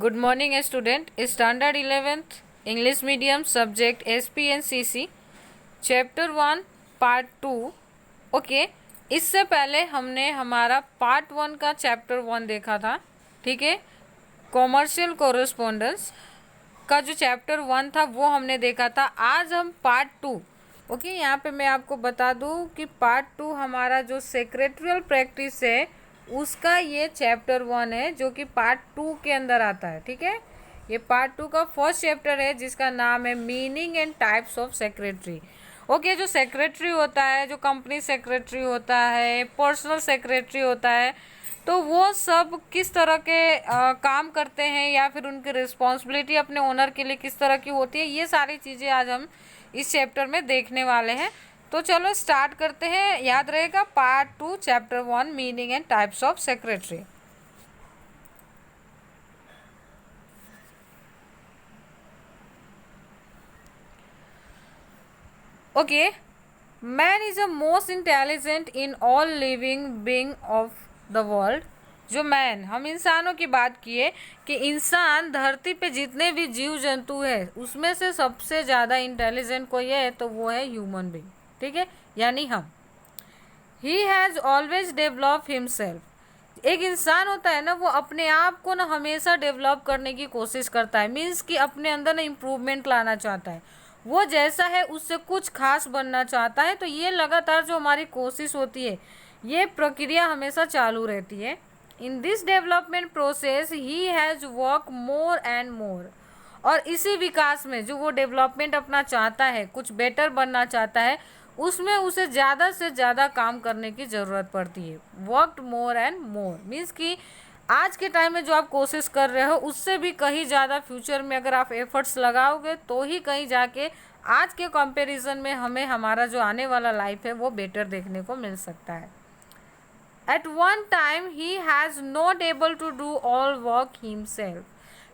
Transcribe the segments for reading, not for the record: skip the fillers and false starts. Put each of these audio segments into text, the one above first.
Good morning student. Standard 11th English medium subject SPNCC Chapter 1 Part 2. Okay, इससे पहले हमने हमारा Part 1 का Chapter 1 देखा था. ठीक है, कॉमर्शियल कोरेस्पोंडेंस का जो Chapter 1 था वो हमने देखा था. आज हम Part 2. ओके, यहाँ पे मैं आपको बता दूँ कि Part 2 हमारा जो सेक्रेटरियल प्रैक्टिस है उसका ये चैप्टर 1 है जो कि पार्ट 2 के अंदर आता है. ठीक है, ये पार्ट 2 का फर्स्ट चैप्टर है जिसका नाम है meaning and types of secretary. Okay, जो सेक्रेटरी होता है, जो कंपनी सेक्रेटरी होता है, पर्सनल सेक्रेटरी होता है, तो वो सब किस तरह के काम करते हैं या फिर उनकी रिस्पॉन्सिबिलिटी अपने ओनर के लिए किस तरह की होती है, ये सारी चीज़ें आज हम इस चैप्टर में देखने वाले हैं. तो चलो स्टार्ट करते हैं. याद रहेगा part 2 chapter 1 meaning and types of secretary. Okay, man is the most intelligent in all living being of the world. जो मैन, हम इंसानों की बात किए कि इंसान धरती पे जितने भी जीव जंतु है उसमें से सबसे ज़्यादा इंटेलिजेंट कोई है तो वो है ह्यूमन बीइंग. ठीक है, यानी हम. He has always develop himself. एक इंसान होता है ना, वो अपने आप को ना हमेशा डेवलप करने की कोशिश करता है. मीन्स कि अपने अंदर ना इम्प्रूवमेंट लाना चाहता है. वो जैसा है उससे कुछ खास बनना चाहता है. तो ये लगातार जो हमारी कोशिश होती है, ये प्रक्रिया हमेशा चालू रहती है. In this development process he has work more and more. और इसी विकास में जो वो डेवलपमेंट अपना चाहता है, कुछ बेटर बनना चाहता है, उसमें उसे ज़्यादा से ज़्यादा काम करने की ज़रूरत पड़ती है. Worked more and more means कि आज के टाइम में जो आप कोशिश कर रहे हो उससे भी कहीं ज़्यादा फ्यूचर में अगर आप एफर्ट्स लगाओगे तो ही कहीं जाके आज के कंपैरिजन में हमें हमारा जो आने वाला लाइफ है वो बेटर देखने को मिल सकता है. At one time he has not able to do all work himself.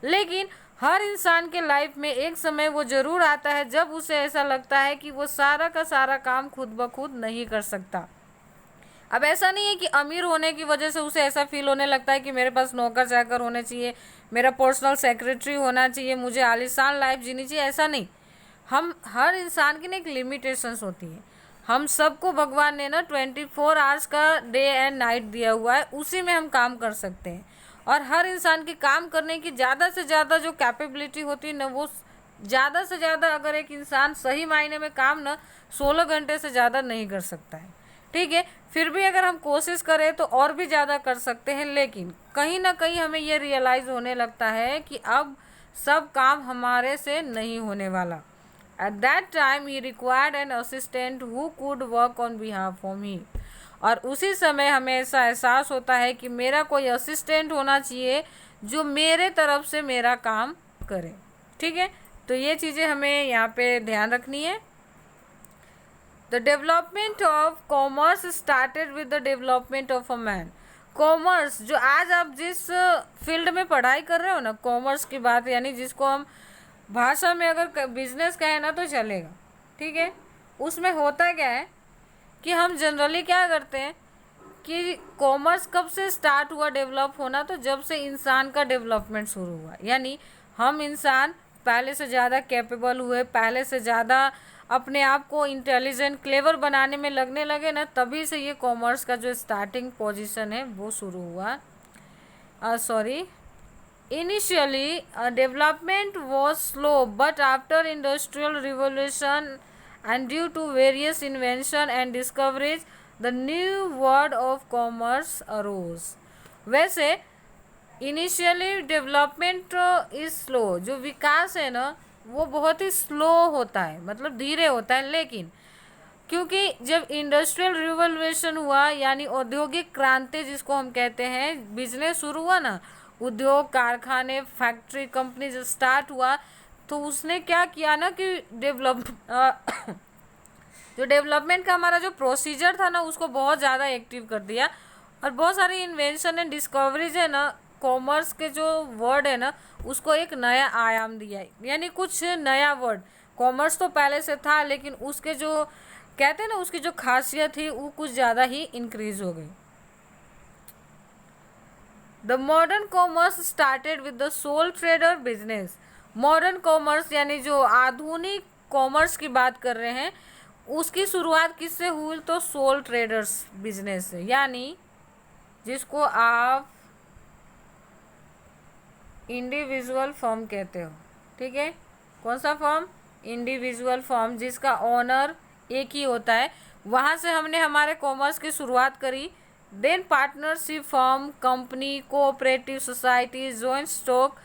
लेकिन हर इंसान के लाइफ में एक समय वो ज़रूर आता है जब उसे ऐसा लगता है कि वो सारा का सारा काम खुद ब खुद नहीं कर सकता. अब ऐसा नहीं है कि अमीर होने की वजह से उसे ऐसा फील होने लगता है कि मेरे पास नौकर चाकर होने चाहिए, मेरा पर्सनल सेक्रेटरी होना चाहिए, मुझे आलीशान लाइफ जीनी चाहिए. ऐसा नहीं. हम हर इंसान की ना एक लिमिटेशंस होती है. हम सबको भगवान ने ना 24 आवर्स का डे एंड नाइट दिया हुआ है, उसी में हम काम कर सकते हैं. और हर इंसान की काम करने की ज़्यादा से ज़्यादा जो कैपेबिलिटी होती है ना, वो ज़्यादा से ज़्यादा अगर एक इंसान सही मायने में काम ना 16 घंटे से ज़्यादा नहीं कर सकता है. ठीक है, फिर भी अगर हम कोशिश करें तो और भी ज़्यादा कर सकते हैं. लेकिन कहीं ना कहीं हमें ये रियलाइज़ होने लगता है कि अब सब काम हमारे से नहीं होने वाला. At that time he required an assistant who could work on behalf of him. और उसी समय हमें ऐसा एहसास होता है कि मेरा कोई असिस्टेंट होना चाहिए जो मेरे तरफ से मेरा काम करे. ठीक है, तो ये चीज़ें हमें यहाँ पे ध्यान रखनी है. The development of commerce started with the development of a man. Commerce, जो आज आप जिस फील्ड में पढ़ाई कर रहे हो ना, कॉमर्स की बात, यानी जिसको हम भाषा में अगर बिजनेस कहें ना तो चलेगा. ठीक है, उसमें होता क्या है कि हम जनरली क्या करते हैं कि कॉमर्स कब से स्टार्ट हुआ डेवलप होना, तो जब से इंसान का डेवलपमेंट शुरू हुआ. यानी हम इंसान पहले से ज़्यादा कैपेबल हुए, पहले से ज़्यादा अपने आप को इंटेलिजेंट क्लेवर बनाने में लगने लगे ना, तभी से ये कॉमर्स का जो स्टार्टिंग पोजीशन है वो शुरू हुआ. Initially, development was slow, but after industrial revolution and due to various invention and discoveries, the new world of commerce arose. वैसे इनिशियली डेवलपमेंट इज स्लो. जो विकास है ना वो बहुत ही स्लो होता है, मतलब धीरे होता है. लेकिन क्योंकि जब इंडस्ट्रियल रिवोल्यूशन हुआ, यानी औद्योगिक क्रांति जिसको हम कहते हैं, बिजनेस शुरू हुआ ना, उद्योग, कारखाने, फैक्ट्री, कंपनी जब स्टार्ट हुआ, तो उसने क्या किया ना कि जो डेवलपमेंट का हमारा जो प्रोसीजर था ना उसको बहुत ज़्यादा एक्टिव कर दिया. और बहुत सारी इन्वेंशन एंड डिस्कवरीज है ना, कॉमर्स के जो वर्ड है ना उसको एक नया आयाम दिया है. यानी कुछ नया वर्ड. कॉमर्स तो पहले से था लेकिन उसके जो कहते हैं ना उसकी जो खासियत थी वो कुछ ज़्यादा ही इंक्रीज हो गई. The modern commerce started with the soul trader business. Modern commerce यानी जो आधुनिक कॉमर्स की बात कर रहे हैं, उसकी शुरुआत किससे हुई? तो सोल ट्रेडर्स बिजनेस से, यानी जिसको आप इंडिविजुअल फर्म कहते हो। ठीक है, कौन सा फर्म? इंडिविजुअल फर्म, जिसका ओनर एक ही होता है। वहाँ से हमने हमारे कॉमर्स की शुरुआत करी। Then partnership firm, company, cooperative society, joint stock,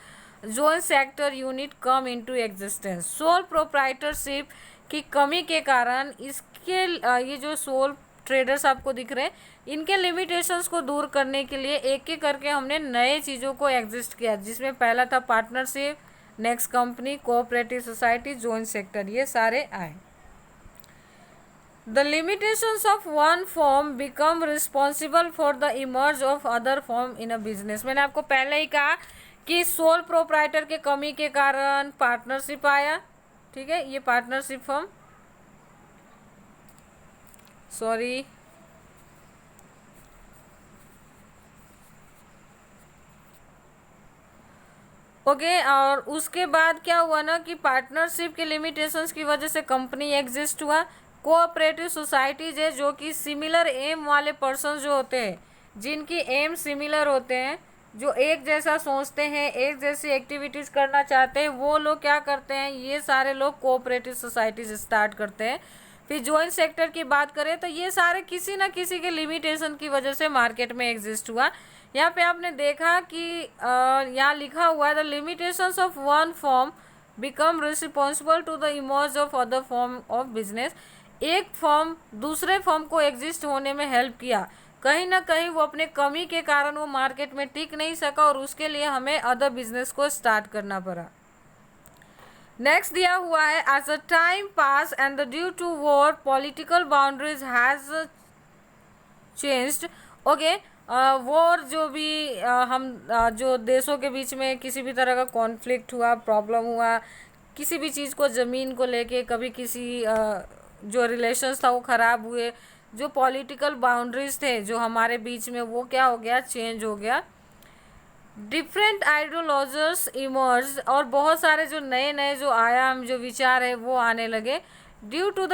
joint sector unit come into existence. Sole proprietorship की कमी के कारण इसके ये जो सोल ट्रेडर्स आपको दिख रहे हैं, इनके लिमिटेशंस को दूर करने के लिए एक एक करके हमने नए चीज़ों को एग्जिस्ट किया, जिसमें पहला था partnership, next company, cooperative society, joint sector, ये सारे आए। The limitations of one firm become responsible for the emerge of other firm in a business। मैंने आपको पहले ही कहा कि सोल प्रोप्राइटर के कमी के कारण पार्टनरशिप आया। ठीक है, ये पार्टनरशिप फर्म, सॉरी, ओके और उसके बाद क्या हुआ ना कि पार्टनरशिप के लिमिटेशंस की वजह से कंपनी एग्जिस्ट हुआ। कोऑपरेटिव सोसाइटीज है, जो कि सिमिलर एम वाले पर्सन जो होते हैं, जिनकी एम सिमिलर होते हैं, जो एक जैसा सोचते हैं, एक जैसी एक्टिविटीज़ करना चाहते हैं, वो लोग क्या करते हैं, ये सारे लोग कोऑपरेटिव सोसाइटीज स्टार्ट करते हैं। फिर जॉइंट सेक्टर की बात करें तो ये सारे किसी न किसी के लिमिटेशन की वजह से मार्केट में एग्जिस्ट हुआ। यहाँ पे आपने देखा कि यहाँ लिखा हुआ है the limitations of one form become responsible to the emerge of other form of business. एक फॉर्म दूसरे फॉर्म को एग्जिस्ट होने में हेल्प किया, कहीं ना कहीं वो अपने कमी के कारण वो मार्केट में टिक नहीं सका और उसके लिए हमें अदर बिजनेस को स्टार्ट करना पड़ा। नेक्स्ट दिया हुआ है as a time pass and due to war political boundaries has changed. Okay, war जो भी जो देशों के बीच में किसी भी तरह का कॉन्फ्लिक्ट हुआ, प्रॉब्लम हुआ, किसी भी चीज़ को ज़मीन को लेके, कभी किसी जो रिलेशंस था वो ख़राब हुए, जो पॉलिटिकल बाउंड्रीज थे जो हमारे बीच में, वो क्या हो गया, चेंज हो गया। डिफरेंट आइडियोलॉजर्स इमर्ज, और बहुत सारे जो नए नए जो आयाम, जो विचार है वो आने लगे। Due to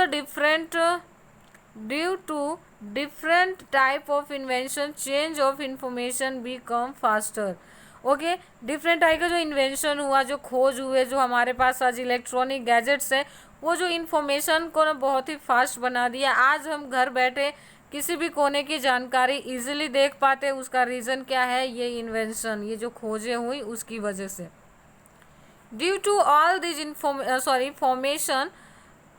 different type of invention change of information become faster. Okay, different type का जो इन्वेंशन हुआ, जो खोज हुए, जो हमारे पास आज इलेक्ट्रॉनिक गैजेट्स है, वो जो इन्फॉर्मेशन को ना बहुत ही फास्ट बना दिया। आज हम घर बैठे किसी भी कोने की जानकारी इजीली देख पाते हैं। उसका रीज़न क्या है? ये इन्वेंशन, ये जो खोजें हुई उसकी वजह से। Due to all this formation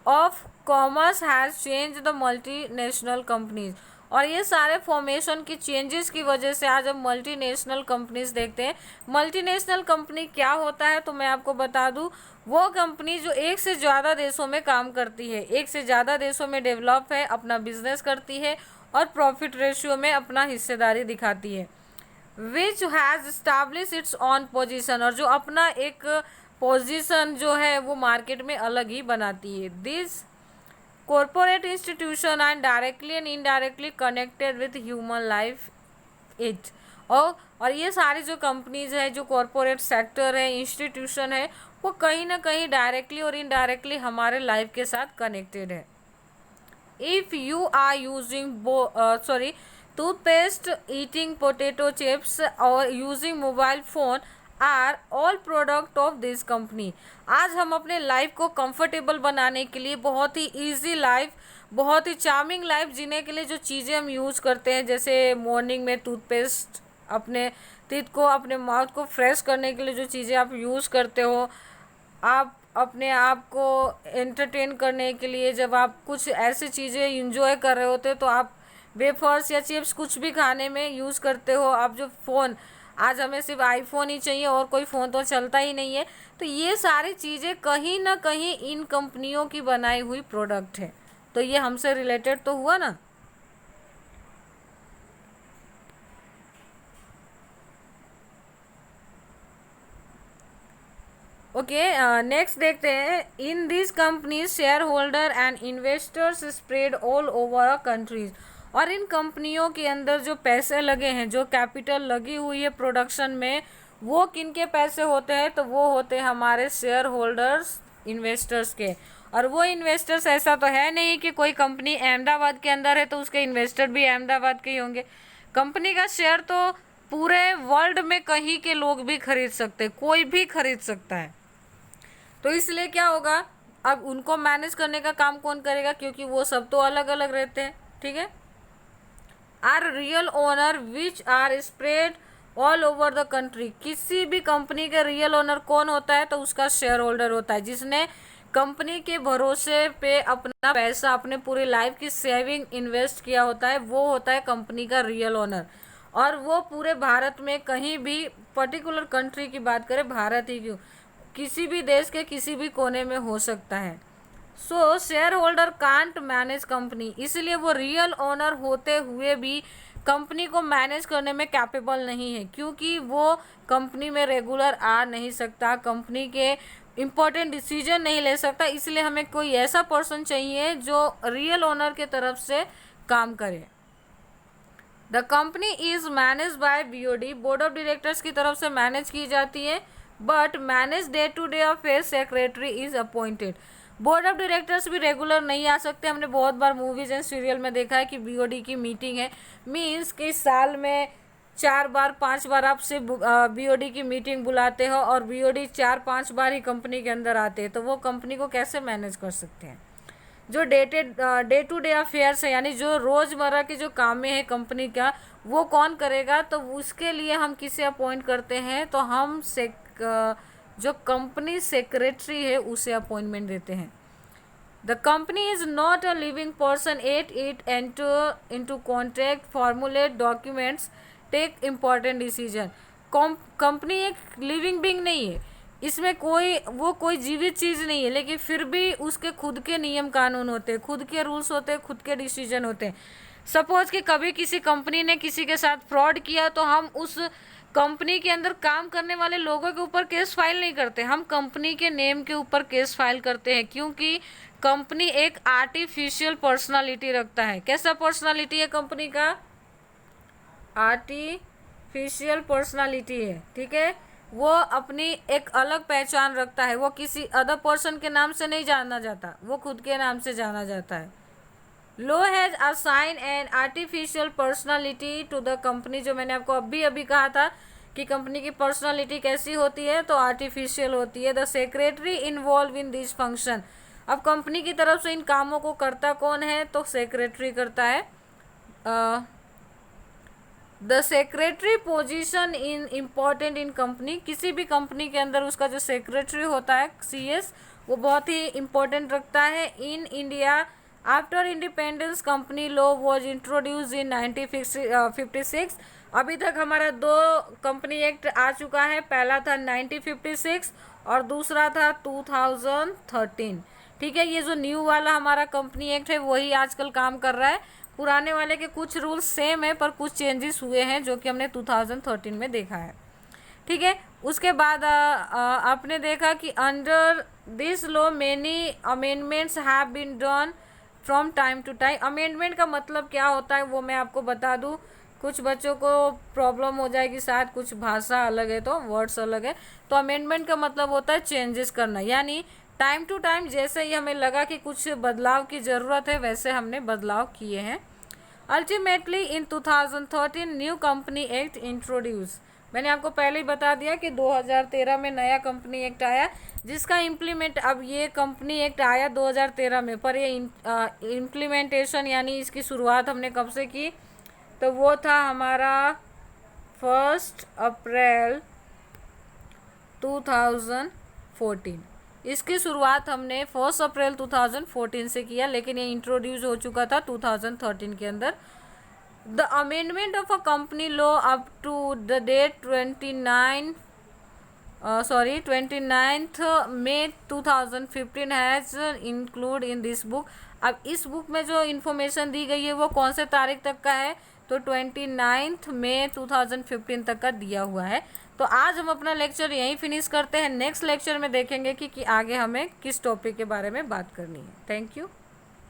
of commerce has change the multinational companies. और ये सारे फॉर्मेशन की चेंजेस की वजह से आज हम मल्टीनेशनल कंपनीज देखते हैं। मल्टीनेशनल कंपनी क्या होता है तो मैं आपको बता दूं, वो कंपनी जो एक से ज़्यादा देशों में काम करती है, एक से ज़्यादा देशों में डेवलप है, अपना बिजनेस करती है और प्रॉफिट रेशियो में अपना हिस्सेदारी दिखाती है। Which has establish it's on position, और जो अपना एक पोजीशन जो है वो मार्केट में अलग ही बनाती है। This corporate institution and directly and indirectly connected with human life it। और ये सारी जो कंपनीज है, जो कॉरपोरेट सेक्टर है, इंस्टीट्यूशन है, वो कहीं ना कहीं डायरेक्टली और इनडायरेक्टली हमारे लाइफ के साथ कनेक्टेड है। If you are using toothpaste, eating potato chips और using mobile phone are all product of this company. आज हम अपने लाइफ को कंफर्टेबल बनाने के लिए, बहुत ही इजी लाइफ, बहुत ही चार्मिंग लाइफ जीने के लिए जो चीज़ें हम यूज़ करते हैं, जैसे मॉर्निंग में टूथपेस्ट, अपने टीथ को, अपने माउथ को फ्रेश करने के लिए जो चीज़ें आप यूज़ करते हो, आप अपने आप को एंटरटेन करने के लिए जब आप कुछ ऐसी चीज़ें इंजॉय कर रहे होते हो तो आप वेफर्स या चिप्स कुछ भी खाने में यूज़ करते हो। आप जो फ़ोन, आज हमें सिर्फ आईफोन ही चाहिए और कोई फ़ोन तो चलता ही नहीं है। तो ये सारी चीज़ें कहीं ना कहीं इन कंपनियों की बनाई हुई प्रोडक्ट है, तो ये हमसे रिलेटेड तो हुआ ना। ओके, नेक्स्ट देखते हैं। In this companies share holder and investors spread all over a countries. और इन कंपनियों के अंदर जो पैसे लगे हैं, जो कैपिटल लगी हुई है प्रोडक्शन में, वो किन के पैसे होते हैं? तो वो होते हैं हमारे शेयर होल्डर्स, इन्वेस्टर्स के। और वो इन्वेस्टर्स ऐसा तो है नहीं कि कोई कंपनी अहमदाबाद के अंदर है तो उसके इन्वेस्टर भी अहमदाबाद के ही होंगे। कंपनी का शेयर तो पूरे वर्ल्ड में कहीं के लोग भी खरीद सकते हैं, कोई भी खरीद सकता है। तो इसलिए क्या होगा, अब उनको मैनेज करने का काम कौन करेगा? क्योंकि वो सब तो अलग अलग रहते हैं, ठीक है। Are real owner which are spread all over the country. किसी भी कंपनी के रियल ओनर कौन होता है? तो उसका शेयर होल्डर होता है, जिसने कंपनी के भरोसे पे अपना पैसा, अपने पूरी लाइफ की सेविंग इन्वेस्ट किया होता है, वो होता है कंपनी का रियल ओनर। और वो पूरे भारत में कहीं भी, पर्टिकुलर कंट्री की बात करें, भारत ही क्यों, किसी भी देश के किसी भी कोने में हो सकता है। सो share holder can't manage company, इसलिए वो रियल ओनर होते हुए भी कंपनी को मैनेज करने में कैपेबल नहीं है, क्योंकि वो कंपनी में रेगुलर आ नहीं सकता, कंपनी के इम्पोर्टेंट डिसीजन नहीं ले सकता। इसलिए हमें कोई ऐसा पर्सन चाहिए जो रियल ओनर के तरफ से काम करे। The company is manage by BOD, board of directors की तरफ से मैनेज की जाती है, but manage day to day affair secretary is appointed. Board of directors भी रेगुलर नहीं आ सकते। हमने बहुत बार मूवीज एंड सीरियल में देखा है कि बीओडी की मीटिंग है, मीन्स कि साल में 4 बार 5 बार आपसे बीओडी की मीटिंग बुलाते हो और बीओडी 4-5 बार ही कंपनी के अंदर आते हैं, तो वो कंपनी को कैसे मैनेज कर सकते हैं? जो डे टू डे अफेयर्स है, यानी जो रोज़मर्रा के जो काम है कंपनी का, वो कौन करेगा? तो उसके लिए हम किसे अपॉइंट करते हैं? तो हम जो कंपनी सेक्रेटरी है उसे अपॉइंटमेंट देते हैं। The company is not a living person, it enter into contract, formulate documents, take important decision. Company एक लिविंग बीइंग नहीं है, इसमें कोई जीवित चीज़ नहीं है, लेकिन फिर भी उसके खुद के नियम कानून होते हैं, खुद के रूल्स होते हैं, खुद के डिसीजन होते हैं। सपोज कि कभी किसी कंपनी ने किसी के साथ फ्रॉड किया तो हम उस कंपनी के अंदर काम करने वाले लोगों के ऊपर केस फाइल नहीं करते, हम कंपनी के नेम के ऊपर केस फाइल करते हैं, क्योंकि कंपनी एक आर्टिफिशियल पर्सनालिटी रखता है। कैसा पर्सनालिटी है कंपनी का? आर्टिफिशियल पर्सनालिटी है, ठीक है। वो अपनी एक अलग पहचान रखता है, वो किसी अदर पर्सन के नाम से नहीं जाना जाता, वो खुद के नाम से जाना जाता है। Law has assign an artificial personality to the company, जो मैंने आपको अभी कहा था कि कंपनी की पर्सनालिटी कैसी होती है, तो आर्टिफिशियल होती है। The secretary involve in this function, अब कंपनी की तरफ से इन कामों को करता कौन है? तो सेक्रेटरी करता है। The secretary position in important in company, किसी भी कंपनी के अंदर उसका जो सेक्रेटरी होता है CS, वो बहुत ही इम्पोर्टेंट रखता है। In India after independence company law was introduce इन 1956। अभी तक हमारा 2 कंपनी एक्ट आ चुका है, पहला था 1956 और दूसरा था 2013, ठीक है। ये जो न्यू वाला हमारा कंपनी एक्ट है वही आजकल काम कर रहा है, पुराने वाले के कुछ रूल्स सेम है पर कुछ चेंजेस हुए हैं जो कि हमने 2013 में देखा है, ठीक है। उसके बाद आपने देखा कि under this law many amendments have been done from time to time. Amendment का मतलब क्या होता है वो मैं आपको बता दूं, कुछ बच्चों को प्रॉब्लम हो जाएगी, शायद कुछ भाषा अलग है तो वर्ड्स अलग है। तो अमेंडमेंट का मतलब होता है चेंजेस करना, यानी टाइम टू टाइम जैसे ही हमें लगा कि कुछ बदलाव की ज़रूरत है वैसे हमने बदलाव किए हैं। अल्टीमेटली इन 2013 न्यू कंपनी एक्ट इंट्रोड्यूस, मैंने आपको पहले ही बता दिया कि 2013 में नया कंपनी एक्ट आया, जिसका इम्प्लीमेंट, अब ये कंपनी एक्ट आया 2013 में, पर ये इम्प्लीमेंटेशन यानी इसकी शुरुआत हमने कब से की? तो वो था हमारा 1 अप्रैल 2014। इसकी शुरुआत हमने 1 अप्रैल 2014 से किया, लेकिन ये इंट्रोड्यूस हो चुका था 2013 के अंदर। The amendment of a company law up to the date 29 May 2015 has include in this book. अब इस बुक में जो इन्फॉर्मेशन दी गई है वो कौन से तारीख तक का है? तो 29 मई 2015 तक का दिया हुआ है। तो आज हम अपना लेक्चर यहीं फिनिश करते हैं, नेक्स्ट लेक्चर में देखेंगे कि आगे हमें किस टॉपिक के बारे में बात करनी है। Thank you.